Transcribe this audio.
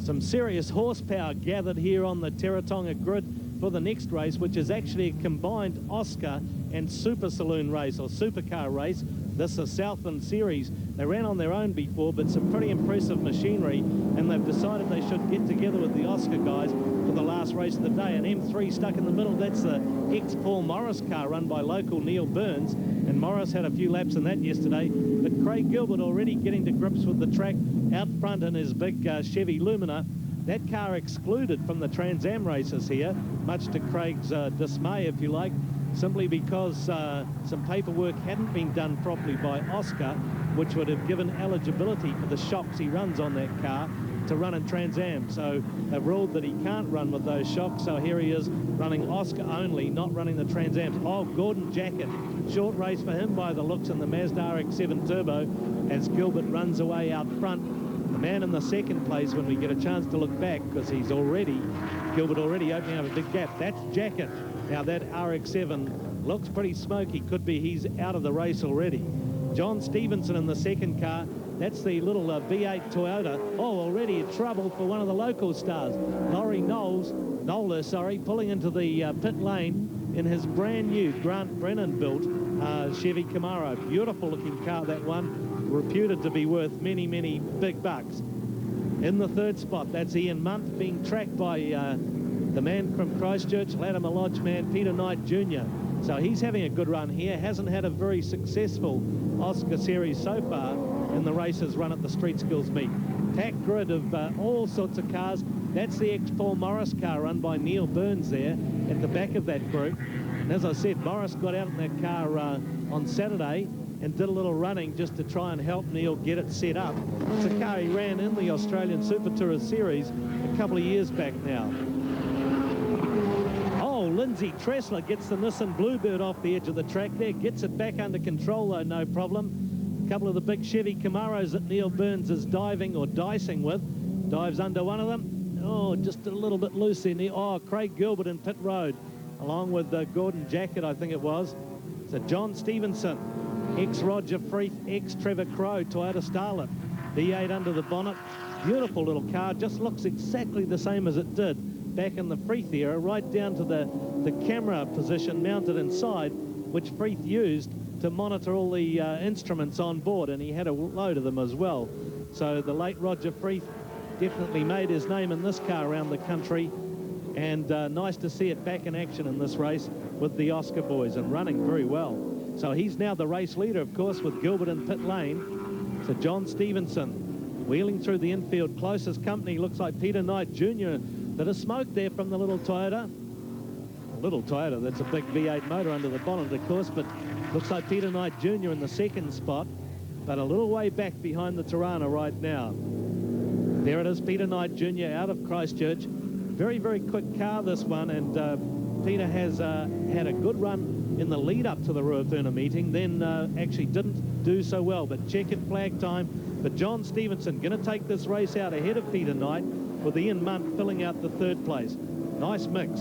Some serious horsepower gathered here on the Teretonga grid for the next race, which is actually a combined O.S.C.A and Super Saloon race, or supercar race. This is a Southland Series. They ran on their own before, but some pretty impressive machinery, and they've decided they should get together with the O.S.C.A guys for the last race of the day. An M3 stuck in the middle. That's the ex-Paul Morris car run by local Neil Burns, and Morris had a few laps in that yesterday. But Craig Gilbert already getting to grips with the track out front in his big Chevy Lumina. That car excluded from the Trans Am races here, much to Craig's dismay, if you like, simply because some paperwork hadn't been done properly by O.S.C.A, which would have given eligibility for the shocks he runs on that car to run in Trans Am. So they've ruled that he can't run with those shocks, so here he is running O.S.C.A only, not running the Trans Ams. Oh, Gordon Jacket, short race for him by the looks in the Mazda RX-7 Turbo as Gilbert runs away out front. The man in the second place, when we get a chance to look back, because Gilbert already opening up a big gap. That's Jacket. Now that RX-7 looks pretty smoky. Could be he's out of the race already. John Stevenson in the second car. That's the little V8 Toyota. Oh, already in trouble for one of the local stars. Laurie Nola, pulling into the pit lane in his brand new Grant Brennan built Chevy Camaro. Beautiful looking car, that one. Reputed to be worth many, many big bucks. In the third spot, that's Ian Munt being tracked by the man from Christchurch, Latimer Lodge man, Peter Knight Jr. So he's having a good run here. Hasn't had a very successful O.S.C.A series so far in the races run at the Street Skills meet. Packed grid of all sorts of cars. That's the ex-Paul Morris car run by Neil Burns there at the back of that group. And as I said, Morris got out in that car on Saturday and did a little running just to try and help Neil get it set up. It's a car he ran in the Australian Super Tourist Series a couple of years back now. Oh, Lindsay Tressler gets the Nissan Bluebird off the edge of the track there, gets it back under control though, no problem. A couple of the big Chevy Camaros that Neil Burns is diving or dicing with. Dives under one of them. Oh, just a little bit loose there. Oh, Craig Gilbert in pit road, along with Gordon Jacket, I think it was. So John Stevenson, ex-Roger Freeth, ex-Trevor Crow, Toyota Starlet. V8 under the bonnet. Beautiful little car. Just looks exactly the same as it did back in the Freeth era, right down to the camera position mounted inside, which Freeth used to monitor all the instruments on board, and he had a load of them as well. So the late Roger Freeth definitely made his name in this car around the country, and nice to see it back in action in this race with the O.S.C.A boys, and running very well. So he's now the race leader, of course, with Gilbert in pit lane. So John Stevenson wheeling through the infield. Closest company looks like Peter Knight Jr. Bit of smoke there from the little Toyota. Little Toyota, that's a big V8 motor under the bonnet, of course, but looks like Peter Knight Jr. in the second spot, but a little way back behind the Tirana right now. There it is, Peter Knight Jr. out of Christchurch. Very, very quick car, this one, and Peter has had a good run in the lead up to the Ruatuna meeting, then actually didn't do so well, but checkered flag time. But John Stevenson going to take this race out ahead of Peter Knight, with Ian Munt filling out the third place. Nice mix.